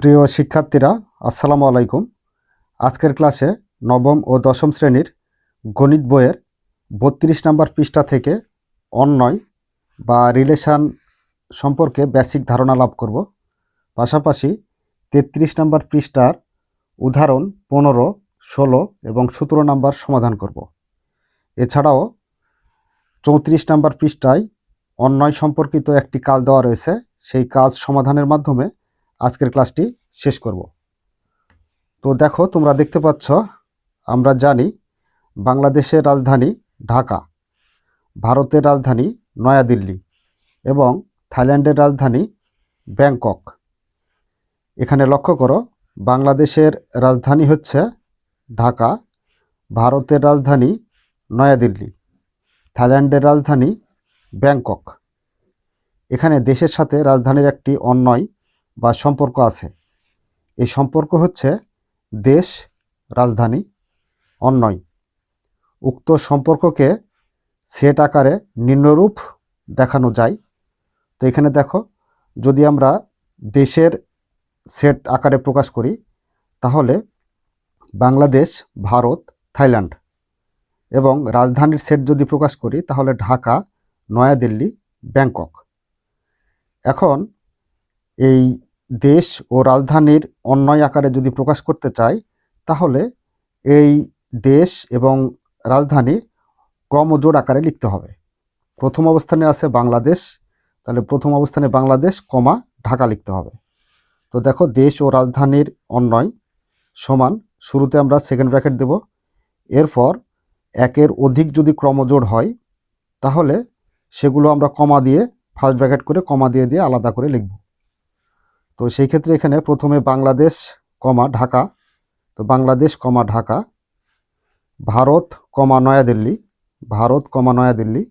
প্রিয় শিক্ষার্থীরা, আসসালামু আলাইকুম। আজকের ক্লাসে নবম ও দশম শ্রেণীর গণিত বইয়ের ৩২ নম্বর পৃষ্ঠা থেকে অন্বয় বা রিলেশান সম্পর্কে বেসিক ধারণা লাভ করব। পাশাপাশি ৩৩ নম্বর পৃষ্ঠার উদাহরণ ১৫, ১৬ এবং ১৭ নম্বর সমাধান করব। এছাড়াও ৩৪ নম্বর পৃষ্ঠায় অন্বয় সম্পর্কিত একটি কাজ দেওয়া রয়েছে, সেই কাজ সমাধানের মাধ্যমে আজকের ক্লাসটি শেষ করব। তো দেখো, তোমরা দেখতে পাচ্ছ, আমরা জানি বাংলাদেশের রাজধানী ঢাকা, ভারতের রাজধানী নয়াদিল্লি এবং থাইল্যান্ডের রাজধানী ব্যাংকক। এখানে লক্ষ্য করো, বাংলাদেশের রাজধানী হচ্ছে ঢাকা, ভারতের রাজধানী নয়াদিল্লি, থাইল্যান্ডের রাজধানী ব্যাংকক। এখানে দেশের সাথে রাজধানীর একটি অন্বয় বা সম্পর্ক আছে। এই সম্পর্ক হচ্ছে দেশ রাজধানী অন্বয়। উক্ত সম্পর্ককে সেট আকারে নিম্নরূপ দেখানো যায়। তো এখানে দেখো, যদি আমরা দেশের সেট আকারে প্রকাশ করি তাহলে বাংলাদেশ, ভারত, থাইল্যান্ড, এবং রাজধানীর সেট যদি প্রকাশ করি তাহলে ঢাকা, নয়াদিল্লি, ব্যাংকক। এখন এই দেশ ও রাজধানীর অন্বয় আকারে যদি প্রকাশ করতে চাই তাহলে এই দেশ এবং রাজধানী ক্রমজোড় আকারে লিখতে হবে। প্রথম অবস্থানে আছে বাংলাদেশ, তাহলে প্রথম অবস্থানে বাংলাদেশ, কমা ঢাকা লিখতে হবে। তো দেখো, দেশ ও রাজধানীর অন্বয় সমান, শুরুতে আমরা সেকেন্ড ব্র্যাকেট দেব। এরপর একের অধিক যদি ক্রমজোড় হয় তাহলে সেগুলো আমরা কমা দিয়ে, ফার্স্ট ব্র্যাকেট করে কমা দিয়ে দিয়ে আলাদা করে লিখব। তো সেই ক্ষেত্রে এখানে প্রথমে বাংলাদেশ কমা ঢাকা, তো বাংলাদেশ কমা ঢাকা, ভারত কমা নয়াদিল্লি, ভারত কমা নয়াদিল্লি,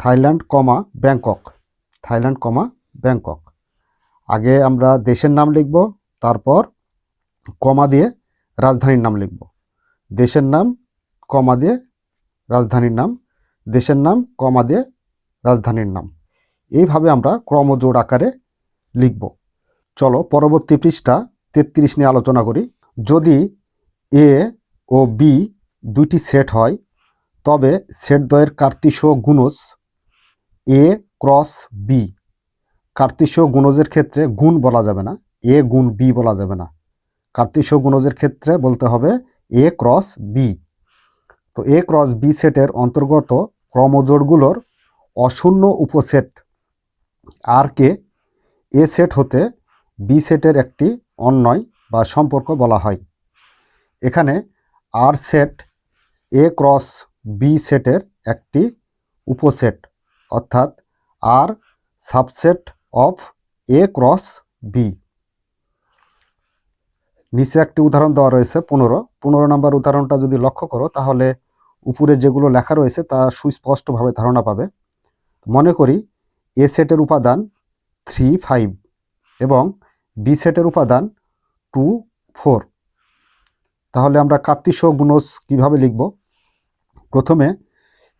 থাইল্যান্ড কমা ব্যাংকক, থাইল্যান্ড কমা ব্যাংকক। আগে আমরা দেশের নাম লিখব, তারপর কমা দিয়ে রাজধানীর নাম লিখব। দেশের নাম কমা দিয়ে রাজধানীর নাম, দেশের নাম কমা দিয়ে রাজধানীর নাম। এইভাবে আমরা ক্রমজোড় আকারে লিখব। চলো পরবর্তী পৃষ্ঠা ৩৩ নিয়ে আলোচনা করি। যদি এ ও বি দুইটি সেট হয় তবে সেটদ্বয়ের কার্তিসীয় গুণজ এ ক্রস বি। কার্তিসীয় গুণজের ক্ষেত্রে গুণ বলা যাবে না, এ গুণ বি বলা যাবে না। কার্তিসীয় গুণজের ক্ষেত্রে বলতে হবে এ ক্রস বি। তো এ ক্রস বি সেটের অন্তর্গত ক্রমজোড়গুলোর অশূন্য উপসেট আর কে এ সেট হতে বি সেটের একটি অন্বয় বা সম্পর্ক বলা হয়। এখানে আর সেট এ ক্রস বি সেটের একটি উপসেট, অর্থাৎ আর subset of A cross B. নিচে একটি উদাহরণ দেওয়া রয়েছে ১৫ নম্বর উদাহরণটা যদি লক্ষ্য করো তাহলে উপরে যেগুলো লেখা রয়েছে তা সুস্পষ্টভাবে ধারণা পাবে। মনে করি এ সেটের উপাদান 3, 5 এবং বি সেটের উপাদান 2, 4। তাহলে আমরা কার্তিসীয় গুণজ কীভাবে লিখব? প্রথমে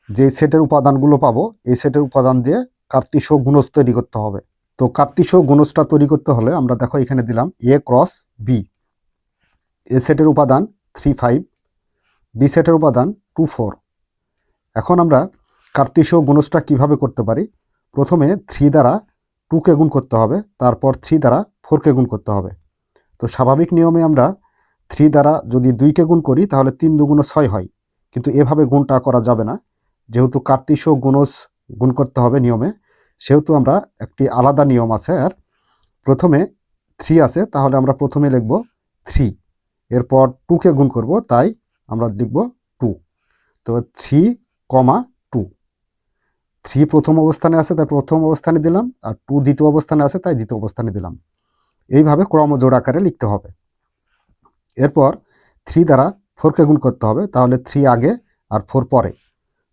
যে সেটের উপাদানগুলো পাবো এই সেটের উপাদান দিয়ে কার্তিসীয় গুণজ তৈরি করতে হবে। তো কার্তিসীয় গুণজটা তৈরি করতে হলে আমরা দেখো এখানে দিলাম এ ক্রস বি। এ সেটের উপাদান 3, 5, বি সেটের উপাদান 2, 4। এখন আমরা কার্তিসীয় গুণজটা কিভাবে করতে পারি? প্রথমে 3 দ্বারা 2কে গুণ করতে হবে, তারপর 3 দ্বারা 4কে গুণ করতে হবে। তো স্বাভাবিক নিয়মে আমরা 3 দ্বারা যদি 2কে গুণ করি তাহলে 3 দুগুণ 6 হয়, কিন্তু এভাবে গুণটা করা যাবে না। যেহেতু কার্তিসীয় গুণজ গুণ করতে হবে নিয়মে, সেহেতু আমরা একটি আলাদা নিয়ম আছে। আর প্রথমে 3 আছে, তাহলে আমরা প্রথমে লিখব 3, এরপর 2কে গুণ করব, তাই আমরা লিখব 2। তো 3, 2। 3 প্রথম অবস্থানে আছে তাই প্রথম অবস্থানে দিলাম, আর 2 দ্বিতীয় অবস্থানে আছে তাই দ্বিতীয় অবস্থানে দিলাম। এইভাবে ক্রমজোড় আকারে লিখতে হবে। এরপর 3 দ্বারা 4কে গুণ করতে হবে, তাহলে 3 আগে আর 4 পরে,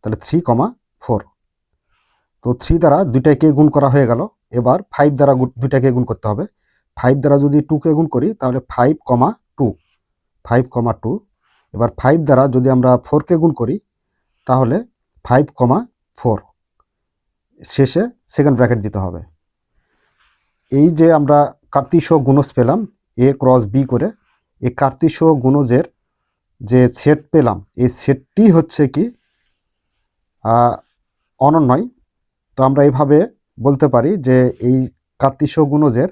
তাহলে 3, 4। তো 3 দ্বারা 2টাকে গুণ করা হয়ে গেল। এবার 5 দ্বারা 2টাকে গুণ করতে হবে। 5 দ্বারা যদি 2কে গুণ করি তাহলে 5, 2, 5, 2। এবার 5 দ্বারা যদি আমরা 4কে গুণ করি তাহলে 5, 4। শেষে সেকেন্ড ব্র্যাকেট দিতে হবে। এই যে আমরা কার্তিসীয় গুণজ পেলাম এ ক্রস বি করে। এই কার্তিসীয় গুণজের যে সেট পেলাম এই সেটটি হচ্ছে কি অনন্যয়। তো আমরা এইভাবে বলতে পারি যে এই কার্তিসীয় গুণজের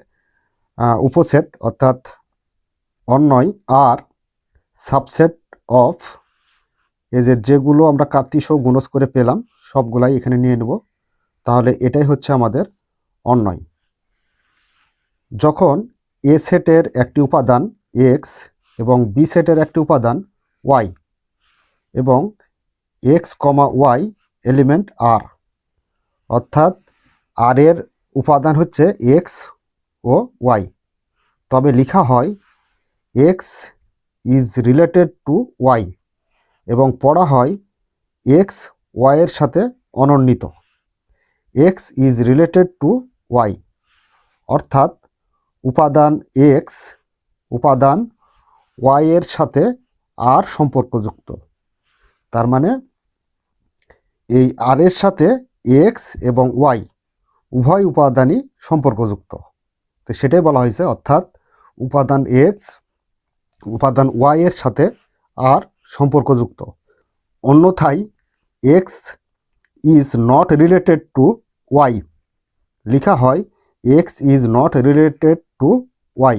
উপসেট অর্থাৎ অনন্যয় আর সাবসেট অফ এই যেগুলো আমরা কার্তিসীয় গুণজ করে পেলাম সবগুলাই এখানে নিয়ে নেব। তাহলে এটাই হচ্ছে আমাদের অনন্যয়। যখন এ সেটের একটি উপাদান এক্স এবং বি সেটের একটি উপাদান ওয়াই এবং এক্স কমা ওয়াই এলিমেন্ট আর, অর্থাৎ আর এর উপাদান হচ্ছে এক্স ও ওয়াই, তবে লেখা হয় x is related to Y এবং পড়া হয় এক্স ওয়াইয়ের সাথে অনন্বিত। X is related to Y অর্থাৎ উপাদান এক্স উপাদান ওয়াইয়ের সাথে আর সম্পর্কযুক্ত। তার মানে এই আর এর সাথে এক্স এবং ওয়াই উভয় উপাদানই সম্পর্কযুক্ত। তো সেটাই বলা হয়েছে, অর্থাৎ উপাদান এক্স উপাদান ওয়াই এর সাথে আর সম্পর্কযুক্ত। অন্যথায় x is not related to y লেখা হয় x is not related to y.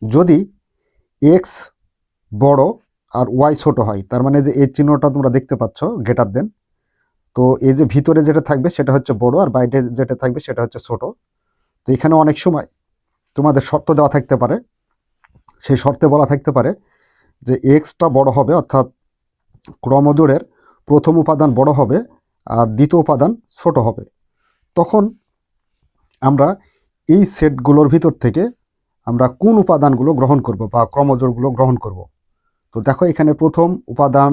যদি এক্স বড় আর ওয়াই ছোট হয়, তার মানে যে এই চিহ্নটা তোমরা দেখতে পাচ্ছ গ্রেটার দেন, তো এই যে ভিতরে যেটা থাকবে সেটা হচ্ছে বড় আর বাইরে যেটা থাকবে সেটা হচ্ছে ছোট। তো এখানে অনেক সময় তোমাদের শর্ত দেওয়া থাকতে পারে, সেই শর্তে বলা থাকতে পারে যে এক্সটা বড় হবে, অর্থাৎ ক্রমজোড়ের প্রথম উপাদান বড় হবে আর দ্বিতীয় উপাদান ছোট হবে। তখন আমরা এই সেটগুলোর ভিতর থেকে আমরা কোন উপাদানগুলো গ্রহণ করব বা ক্রমজোড়গুলো গ্রহণ করব। তো দেখো এখানে প্রথম উপাদান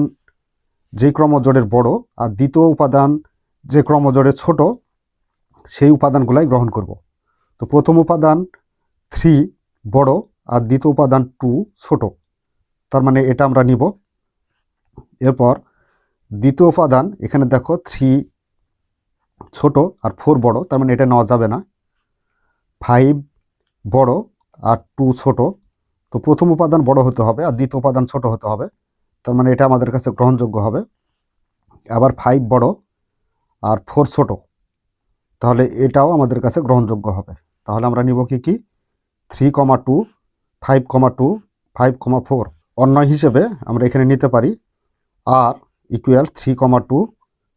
যে ক্রমজোড়ের বড় আর দ্বিতীয় উপাদান যে ক্রমজোড়ের ছোট সেই উপাদানগুলাই গ্রহণ করব। তো প্রথম উপাদান 3 বড় আর দ্বিতীয় উপাদান 2 ছোট, তার মানে এটা আমরা নিব। এরপর দ্বিতীয় উপাদান এখানে দেখো 3 ছোট আর 4 বড়, তার মানে এটা নেওয়া যাবে না। 5 বড় আর 2 ছোট, তো প্রথম উপাদান বড় হতে হবে আর দ্বিতীয় উপাদান ছোট হতে হবে, তার মানে এটা আমাদের কাছে গ্রহণযোগ্য হবে। আবার 5 বড় আর 4 ছোট, তাহলে এটাও আমাদের কাছে গ্রহণযোগ্য হবে। তাহলে আমরা নিব কি 3,2 5,2 5,4। অন্যয় হিসেবে আমরা এখানে নিতে পারি আর ইকুয়াল 3,2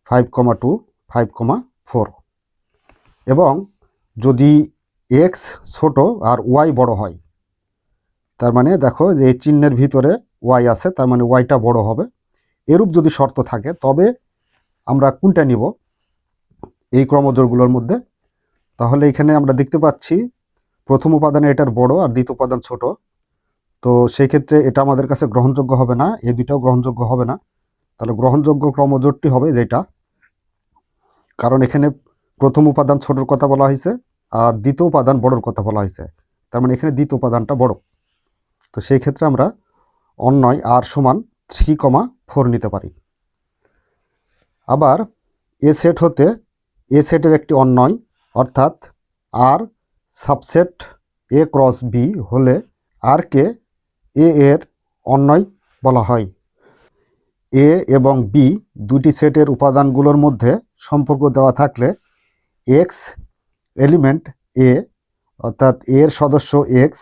5,2 5,4। এবং যদি এক্স ছোট আর ওয়াই বড় হয়, তার মানে দেখো যে এই চিহ্নের ভিতরে ওয়াই আছে, তার মানে ওয়াইটা বড় হবে। এরূপ যদি শর্ত থাকে তবে আমরা কোনটা নিব এই ক্রমজোড়গুলোর মধ্যে। তাহলে এখানে আমরা দেখতে পাচ্ছি প্রথম উপাদানে এটার বড় আর দ্বিতীয় উপাদান ছোট, তো সেই ক্ষেত্রে এটা আমাদের কাছে গ্রহণযোগ্য হবে না, এই দুইটাও গ্রহণযোগ্য হবে না। তাহলে গ্রহণযোগ্য ক্রমজোড়টি হবে যেটা, কারণ এখানে প্রথম উপাদান ছোটর কথা বলা হয়েছে আর দ্বিতীয় উপাদান বড়র কথা বলা হয়েছে, তার মানে এখানে দ্বিতীয় উপাদানটা বড়। তো সেই ক্ষেত্রে আমরা অন্যয় আর সমান 3,4 নিতে পারি। আবার এ সেট হতে এ সেটের একটি অন্যয় অর্থাৎ আর সাবসেট এ ক্রস বি হলে আর কে এ এর অন্যয় বলা হয়। এ এবং বি দুটি সেটের উপাদানগুলোর মধ্যে সম্পর্ক দেওয়া থাকলে এক্স এলিমেন্ট এ অর্থাৎ এর সদস্য এক্স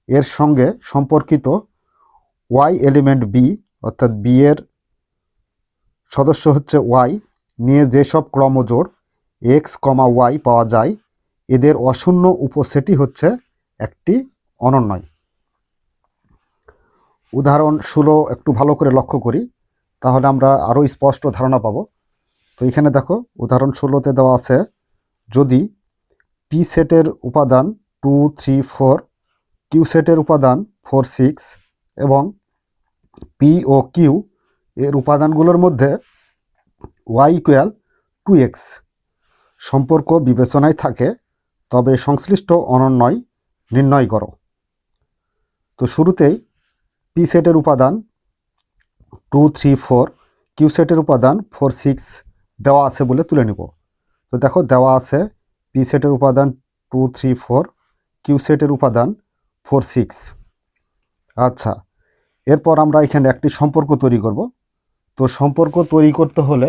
এর সঙ্গে সম্পর্কিত ওয়াই এলিমেন্ট বি অর্থাৎ বি এর সদস্য হচ্ছে ওয়াই নিয়ে যেসব ক্রমজোড় এক্স কমা ওয়াই পাওয়া যায় এদের অশূন্য উপসেটই হচ্ছে একটি অনন্যয়। উদাহরণ 16 একটু ভালো করে লক্ষ্য করি, তাহলে আমরা আরও স্পষ্ট ধারণা পাব। তো এখানে দেখো উদাহরণ 16তে দেওয়া আছে যদি পি সেটের উপাদান 2 3 4, কিউ সেটের উপাদান 4 6 এবং পি ও কিউ এর উপাদানগুলোর মধ্যে ওয়াই ইকুয়াল 2x সম্পর্ক বিবেচনায় থাকে, তবে সংশ্লিষ্ট অনন্যয় নির্ণয় করো। তো শুরুতেই পি সেটের উপাদান 2 3 4, কিউ সেটের উপাদান 4 6 দেওয়া আছে বলে তুলে নিব। তো দেখো দেওয়া আছে পি সেটের উপাদান 2 3 4, কিউ সেটের উপাদান 4 6। আচ্ছা, এরপর আমরা এখানে একটি সম্পর্ক তৈরি করব। তো সম্পর্ক তৈরি করতে হলে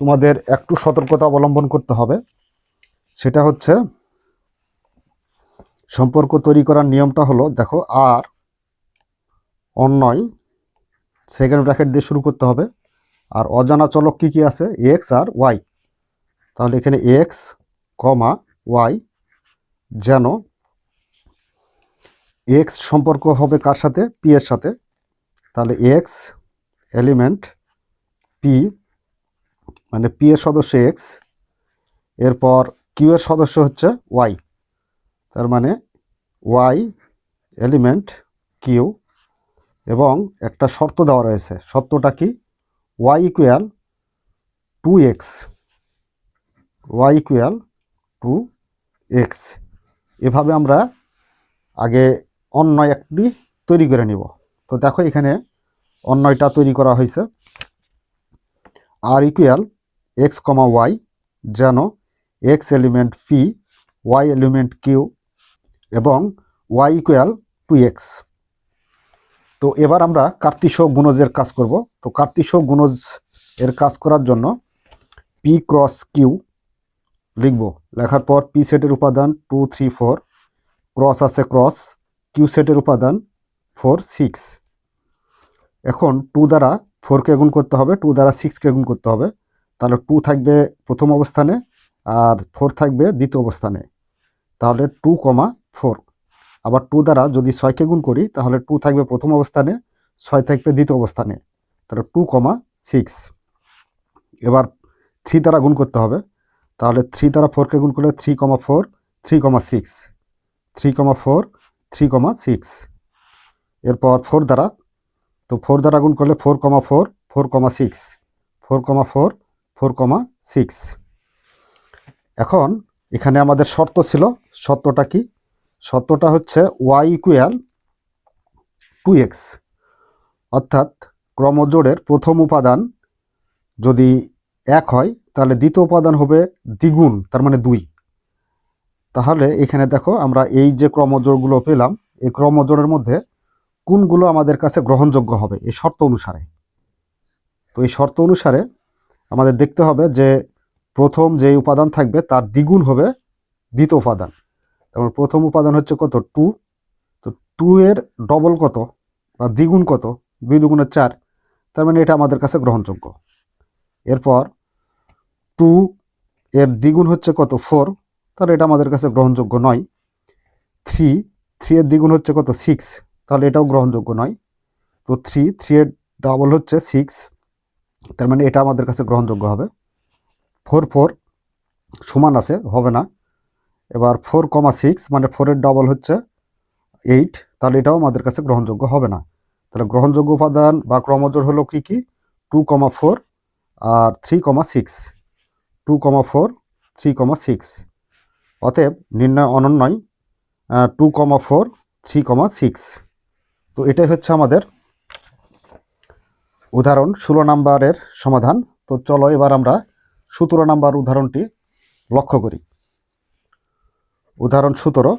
তোমাদের একটু সতর্কতা অবলম্বন করতে হবে। সেটা হচ্ছে, সম্পর্ক তৈরি করার নিয়মটা হলো, দেখো, আর অন্যয় সেকেন্ড ব্র্যাকেট দিয়ে শুরু করতে হবে। আর অজানা চলক কি কি আছে? এক্স আর ওয়াই। তাহলে এখানে এক্স কমা ওয়াই, যেন এক্স সম্পর্ক হবে কার সাথে? পি এর সাথে। তাহলে এক্স এলিমেন্ট পি, মানে পি এর সদস্য এক্স, এরপর কিউ এর সদস্য হচ্ছে ওয়াই, তার মানে ওয়াই এলিমেন্ট কিউ, এবং একটা শর্ত দেওয়া রয়েছে। শর্তটা কি? Y equal 2x, y equal 2x। এভাবে আমরা আগে অন্যয় একটি তৈরি করে নিব। তো দেখো, এখানে অন্যয়টা তৈরি করা হয়েছে। R equal x comma y, যেন x element P, y element Q, এবং ওয়াই ইকুয়াল 2x। তো এবার আমরা কার্তিসীয় গুণজের কাজ করব। তো কার্তিসীয় গুণজ এর কাজ করার জন্য পি ক্রস কিউ লিখব। লেখার পর পি সেটের উপাদান 2 3 4, ক্রস আছে ক্রস, কিউ সেটের উপাদান 4 6। এখন 2 দ্বারা 4কে গুণ করতে হবে, 2 দ্বারা 6কে গুণ করতে হবে। তাহলে 2 থাকবে প্রথম অবস্থানে আর 4 থাকবে দ্বিতীয় অবস্থানে। তাহলে 2, 4। আবার 2 দ্বারা যদি 6কে গুণ করি, তাহলে 2 থাকবে প্রথম অবস্থানে, 6 থাকবে দ্বিতীয় অবস্থানে। তাহলে 2, 6। এবার 3 দ্বারা গুণ করতে হবে। তাহলে 3 দ্বারা 4কে গুণ করলে 3, 4, 3, 6, 3, 4, 3, 6। এরপর 4 দ্বারা, তো 4 দ্বারা গুণ করলে 4, 4, 4, 6, 4, 4, 4, 6। এখন এখানে আমাদের শর্ত ছিল। শর্তটা কি? শর্তটা হচ্ছে ওয়াই ইকুয়াল 2x, অর্থাৎ ক্রমজোড়ের প্রথম উপাদান যদি 1 হয়, তাহলে দ্বিতীয় উপাদান হবে দ্বিগুণ, তার মানে 2। তাহলে এখানে দেখো, আমরা এই যে ক্রমজোড়গুলো পেলাম, এই ক্রমজোড়ের মধ্যে কোনগুলো আমাদের কাছে গ্রহণযোগ্য হবে এই শর্ত অনুসারে। তো এই শর্ত অনুসারে আমাদের দেখতে হবে যে প্রথম যে উপাদান থাকবে তার দ্বিগুণ হবে দ্বিতীয় উপাদান। যেমন প্রথম উপাদান হচ্ছে কত? 2। তো 2 এর ডবল কত বা দ্বিগুণ কত? 2 দুগুণে 4, তার মানে এটা আমাদের কাছে গ্রহণযোগ্য। এরপর 2 এর দ্বিগুণ হচ্ছে কত? 4, তাহলে এটা আমাদের কাছে গ্রহণযোগ্য নয়। 3 এর দ্বিগুণ হচ্ছে কত? 6, তাহলে এটাও গ্রহণযোগ্য নয়। তো 3 এর ডাবল হচ্ছে 6, তার মানে এটা আমাদের কাছে গ্রহণযোগ্য হবে। 4 সমান আছে, হবে না। এবার 4, 6, মানে 4 এর ডাবল হচ্ছে 8, তাহলে এটাও আমাদের কাছে গ্রহণযোগ্য হবে না। তাহলে গ্রহণযোগ্য উপাদান বা ক্রমজোড় হলো কি কি? 2, 4 আর 3, 6। 2, 4, 3, 6। অতএব নির্ণয় অনন্যয় 2, 4, 3, 6। তো এটাই হচ্ছে আমাদের উদাহরণ 16 নম্বরের সমাধান। তো চলো এবার আমরা 17 নম্বর উদাহরণটি লক্ষ্য করি। উদাহরণ 17,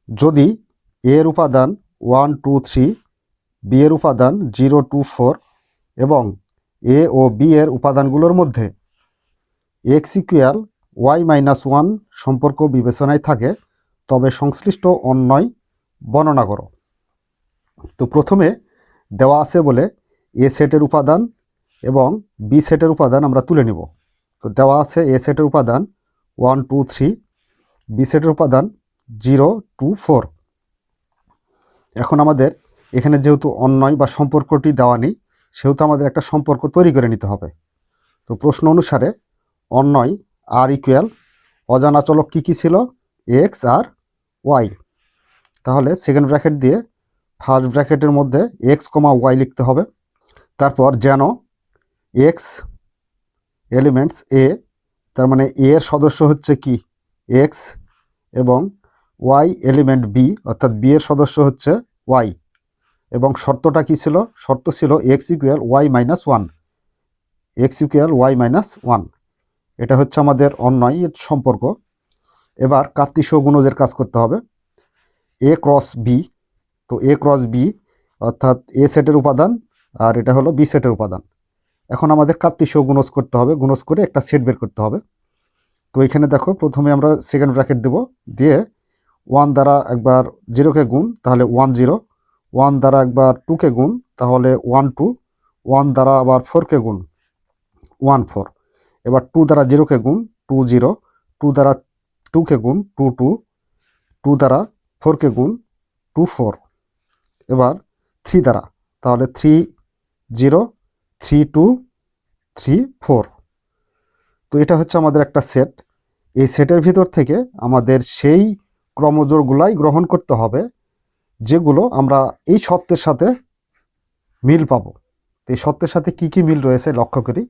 যদি এ এর উপাদান 1 2 3, বি এর উপাদান 0 2 4 এবং এ ও বি এর উপাদানগুলোর মধ্যে এক্স ইকুয়াল ওয়াই মাইনাস 1 সম্পর্ক বিবেচনায় থাকে, তবে সংশ্লিষ্ট অন্যয় বর্ণনা করো। তো প্রথমে দেওয়া আছে বলে এ সেটের উপাদান এবং বি সেটের উপাদান আমরা তুলে নিব। তো দেওয়া আছে এ সেটের উপাদান 1 2 3, বি সেটের উপাদান 0 2 4। এখন আমাদের এখানে যেহেতু অন্যয় বা সম্পর্কটি দেওয়া নেই, সেহেতু আমাদের একটা সম্পর্ক তৈরি করে নিতে হবে। তো প্রশ্ন অনুসারে অন্যয় আর ইকুয়াল, অজানা চলক কী কী ছিল? এক্স আর ওয়াই। তাহলে সেকেন্ড ব্র্যাকেট দিয়ে ফার্স্ট ব্র্যাকেটের মধ্যে এক্স কমা ওয়াই লিখতে হবে। তারপর যেন এক্স এলিমেন্টস এ, তার মানে এ এর সদস্য হচ্ছে কি? এক্স, এবং ওয়াই এলিমেন্ট বি, অর্থাৎ বি এর সদস্য হচ্ছে ওয়াই। এবং শর্তটা কি ছিল? শর্ত ছিল x equal y minus 1, x equal y minus 1। এটা হচ্ছে আমাদের অন্যয়ের সম্পর্ক। এবার কার্তিসীয় গুণজের কাজ করতে হবে। এ ক্রস বি, তো এ ক্রস বি অর্থাৎ এ সেটের উপাদান আর এটা হলো বি সেটের উপাদান। এখন আমাদের কার্তিসীয় গুণজ করতে হবে, গুণজ করে একটা সেট বের করতে হবে। তো এখানে দেখো প্রথমে আমরা সেকেন্ড ব্র্যাকেট দেব, দিয়ে 1 দ্বারা একবার 0কে গুণ তাহলে 1 0, 1 দ্বারা একবার 2কে গুণ তাহলে 1 2, 1 দ্বারা আবার 4কে গুণ 1 4, এবার 2 দ্বারা 0কে গুণ 2 0, 2 দ্বারা 2কে গুণ 2 2, 2 দ্বারা 4কে গুণ 2 4, এবার 3 দ্বারা তাহলে 3 0 3 2 3 4। তো এটা হচ্ছে আমাদের একটা সেট। এই সেটের ভিতর থেকে আমাদের সেই ক্রমজোড়গুলাই গ্রহণ করতে হবে যেগুলো আমরা এই সত্যের সাথে মিল পাবো। তো এই সত্যের সাথে কি কি মিল রয়েছে লক্ষ্য করি।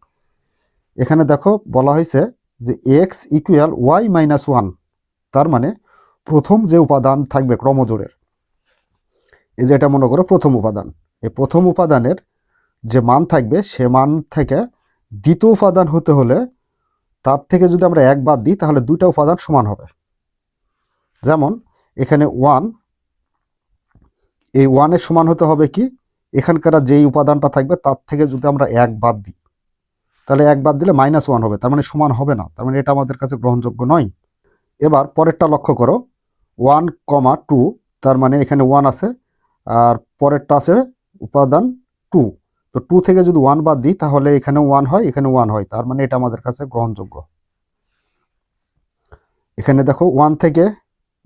এখানে দেখো বলা হয়েছে যে x equal y minus one, তার মানে প্রথম যে উপাদান থাকবে ক্রমজোড়ের, এই যে এটা মনে করো প্রথম উপাদান, এই প্রথম উপাদানের যে মান থাকবে সে মান থেকে দ্বিতীয় উপাদান হতে হলে তার থেকে যদি আমরা এক বাদ দিই তাহলে দুইটা উপাদান সমান হবে। যেমন এখানে 1, এই 1-এর সমান হতে হবে কি, এখানকার যেই উপাদানটা থাকবে তার থেকে যদি আমরা এক বাদ দিই তাহলে এক বাদ দিলে -1 হবে, তার মানে সমান হবে না, তার মানে এটা আমাদের কাছে গ্রহণযোগ্য নয়। এবার পরেরটা লক্ষ্য করো 1, 2, তার মানে এখানে 1 আছে আর পরেরটা আছে উপাদান 2, তো 2 থেকে যদি 1 বাদ দিই তাহলে এখানে 1 হয় এখানে 1 হয়, তার মানে এটা আমাদের কাছে গ্রহণযোগ্য। এখানে দেখো 1 থেকে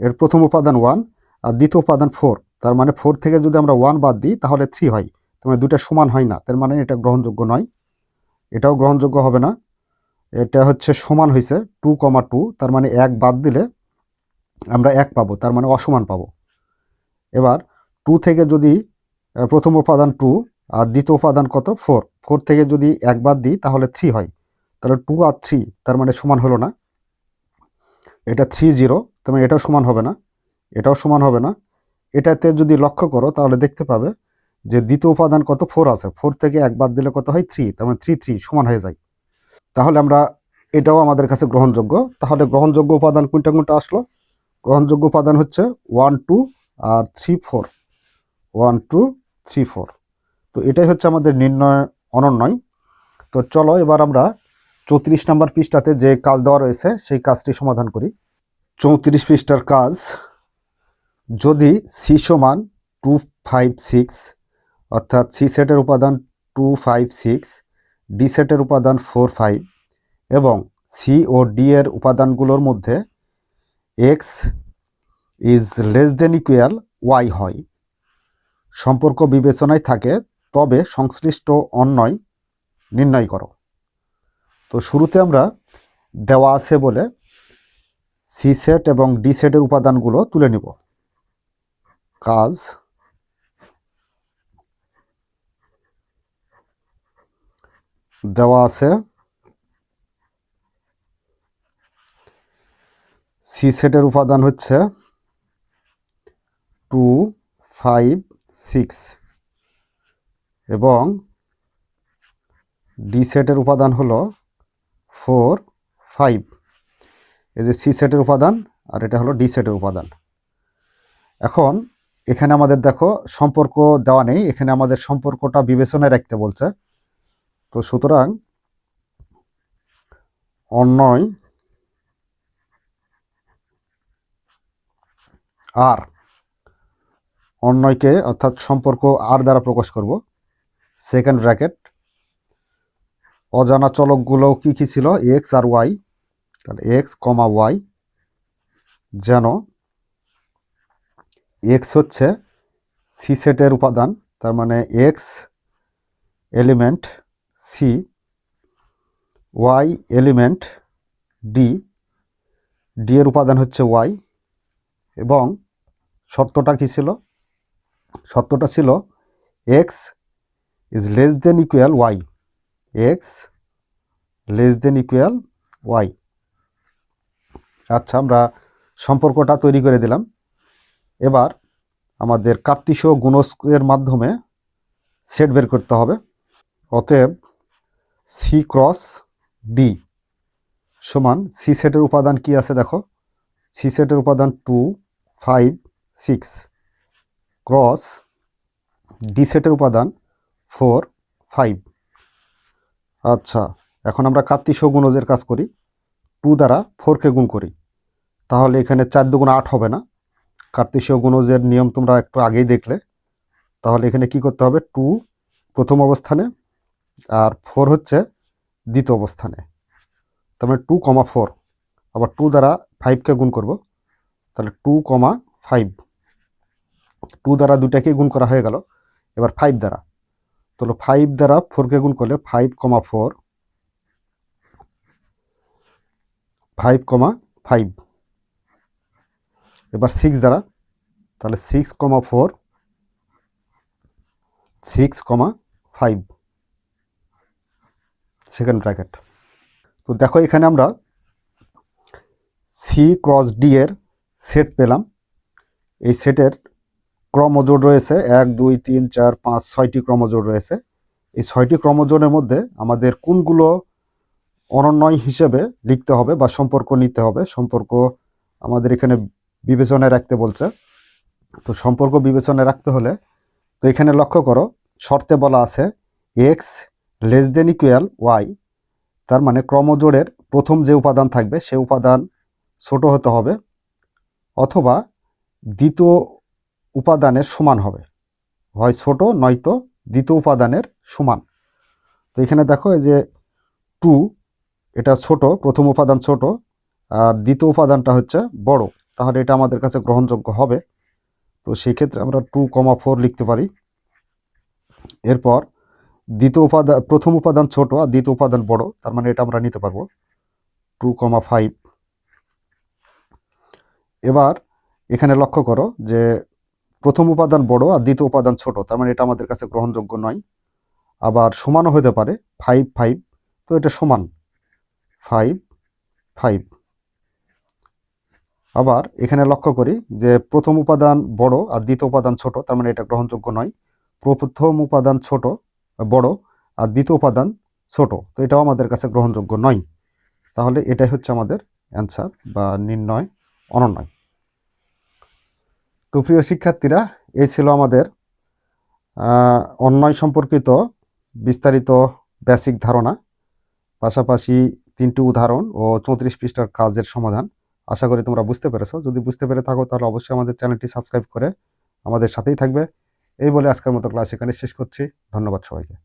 এর প্রথম উপাদান 1 আর দ্বিতীয় উপাদান 4, তার মানে 4 থেকে যদি আমরা 1 বাদ দিই তাহলে 3 হয়, তার মানে দুটা সমান হয় না, তার মানে এটা গ্রহণযোগ্য নয়, এটাও গ্রহণযোগ্য হবে না। এটা হচ্ছে সমান হয়েছে 2, 2, তার মানে এক বাদ দিলে আমরা এক পাবো, তার মানে অসমান পাবো। এবার 2 থেকে যদি প্রথম উপাদান 2 আর দ্বিতীয় উপাদান কত 4, 4 থেকে যদি এক বাদ দিই তাহলে 3 হয়, তাহলে 2 আর 3 তার মানে সমান হলো না, এটা 3 0, তার মানে এটাও সমান হবে না, এটাও সমান হবে না। এটাতে যদি লক্ষ্য করো তাহলে দেখতে পাবে যে দ্বিতীয় উপাদান কত 4 আছে, 4 থেকে এক বাদ দিলে কত হয় 3, তার মানে 3 3 সমান হয়ে যায়, তাহলে আমরা এটাও আমাদের কাছে গ্রহণযোগ্য। তাহলে গ্রহণযোগ্য উপাদান কোনটা কোনটা আসলো, গ্রহণযোগ্য উপাদান হচ্ছে 1 2 আর 3 4, 1 2 3 4। তো এটাই হচ্ছে আমাদের নির্ণয় অনন্যয়। তো চলো এবার আমরা 34 নম্বর পৃষ্ঠাতে যে কাজ দেওয়া রয়েছে সেই কাজটি সমাধান করি। 34 পৃষ্ঠার কাজ, যদি সি সমান 2 5 6 অর্থাৎ সি সেটের উপাদান 2 5 6, ডি সেটের উপাদান 4 5 এবং সি ও ডি এর উপাদানগুলোর মধ্যে x is less than equal y হয়, সম্পর্ক বিবেচনায় থাকে, তবে সংশ্লিষ্ট অন্যয় নির্ণয় করো। তো শুরুতে আমরা দেওয়া আছে বলে সি সেট এবং ডি সেটের উপাদানগুলো তুলে নিব। কাজ, দেওয়া আছে সি সেটের উপাদান হচ্ছে 2 5 6 এবং ডি সেটের উপাদান হলো 4 5। এই যে সি সেটের উপাদান আর এটা হলো ডি সেটের উপাদান। এখন এখানে আমাদের দেখো সম্পর্ক দেওয়া নেই, এখানে আমাদের সম্পর্কটা বিবেচনায় রাখতে বলছে। তো সুতরাং অন্যয় আর, অন্যয়কে অর্থাৎ সম্পর্ক আর দ্বারা প্রকাশ করব, সেকেন্ড ব্র্যাকেট, অজানা চলকগুলো কি কি ছিল এক্স আর ওয়াই, তাহলে এক্স কমা ওয়াই, যেন এক্স হচ্ছে সি সেটের উপাদান, তার মানে x element C, y element D, D এর উপাদান হচ্ছে ওয়াই, এবং শর্তটা কি ছিল, শর্তটা ছিল x is less than equal y, x less than equal y. আচ্ছা, আমরা সম্পর্কটা তৈরি করে দিলাম। এবার আমাদের কার্তিসীয় গুণকের মাধ্যমে সেট বের করতে হবে। অতএব সি ক্রস ডি সমান, সি সেটের উপাদান কি আছে দেখো সি সেটের উপাদান 2, 5, 6 ক্রস ডি সেটের উপাদান 4, 5। আচ্ছা, এখন আমরা কার্তিসীয় গুণজের কাজ করি। 2 দ্বারা 4কে গুণ করি, তাহলে এখানে 4 দুগুণ 8 হবে না। কার্তিসীয় গুণজের নিয়ম তোমরা একটু আগেই দেখলে। তাহলে এখানে কি করতে হবে, 2 প্রথম অবস্থানে আর 4 হচ্ছে দ্বিতীয় অবস্থানে। তার মানে 2, 4। আবার 2 দ্বারা 5কে গুণ করব, তাহলে 2, 5। 2 দ্বারা দুইটাকে গুণ করা হয়ে গেল। এবার 5 দ্বারা, তাহলে 5 দ্বারা 4কে গুণ করলে 5, 4, 5, 5। এবার 6 দ্বারা, তাহলে 6, 4, 6, 5 সেকেন্ড ব্র্যাকেট। তো দেখো এখানে আমরা সি ক্রস ডি এর সেট পেলাম। এই সেটের ক্রমজোড় রয়েছে 1, 2, 3, 4, 5, 6টি ক্রমজোড় রয়েছে। এই 6টি ক্রমজোড়ের মধ্যে আমাদের কোনগুলো অনন্যয় হিসেবে লিখতে হবে বা সম্পর্ক নিতে হবে, সম্পর্ক আমাদের এখানে বিবেচনায় রাখতে বলছে। তো সম্পর্ক বিবেচনায় রাখতে হলে, তো এখানে লক্ষ্য করো শর্তে বলা আছে x less than equal y, তার মানে ক্রমজোড়ের প্রথম যে উপাদান থাকবে সে উপাদান ছোট হতে হবে অথবা দ্বিতীয় উপাদানের সমান হবে, হয় ছোট নয়তো দ্বিতীয় উপাদানের সমান। তো এখানে দেখো এই যে 2, এটা ছোট, প্রথম উপাদান ছোট আর দ্বিতীয় উপাদানটা হচ্ছে বড়, তাহলে এটা আমাদের কাছে গ্রহণযোগ্য হবে। তো সেই ক্ষেত্রে আমরা 2, 4 লিখতে পারি। এরপর দ্বিতীয় উপাদান, প্রথম উপাদান ছোট আর দ্বিতীয় উপাদান বড়, তার মানে এটা আমরা নিতে পারবো 2, 5। এবার এখানে লক্ষ্য করো যে প্রথম উপাদান বড় আর দ্বিতীয় উপাদান ছোট, তার মানে এটা আমাদের কাছে গ্রহণযোগ্য নয়। আবার সমানও হতে পারে 5, 5, তো এটা সমান 5, 5। আবার এখানে লক্ষ্য করি যে প্রথম উপাদান বড় আর দ্বিতীয় উপাদান ছোট, তার মানে এটা গ্রহণযোগ্য নয়। প্রথম উপাদান ছোট বড় আর দ্বিতীয় উপাদান ছোট, তো এটাও আমাদের কাছে গ্রহণযোগ্য নয়। তাহলে এটাই হচ্ছে আমাদের অ্যান্সার বা নির্ণয় অনন্যয়। তো প্রিয় শিক্ষার্থীরা, এই ছিল আমাদের অন্যয় সম্পর্কিত বিস্তারিত বেসিক ধারণা, পাশাপাশি 3টি উদাহরণ ও 34 পৃষ্ঠার কাজের সমাধান। আশা করি তোমরা বুঝতে পেরেছো। যদি বুঝতে পেরে থাকো তাহলে অবশ্যই আমাদের চ্যানেলটি সাবস্ক্রাইব করে আমাদের সাথেই থাকবে। এই বলে আজকের মতো ক্লাস এখানে শেষ করছি। ধন্যবাদ সবাইকে।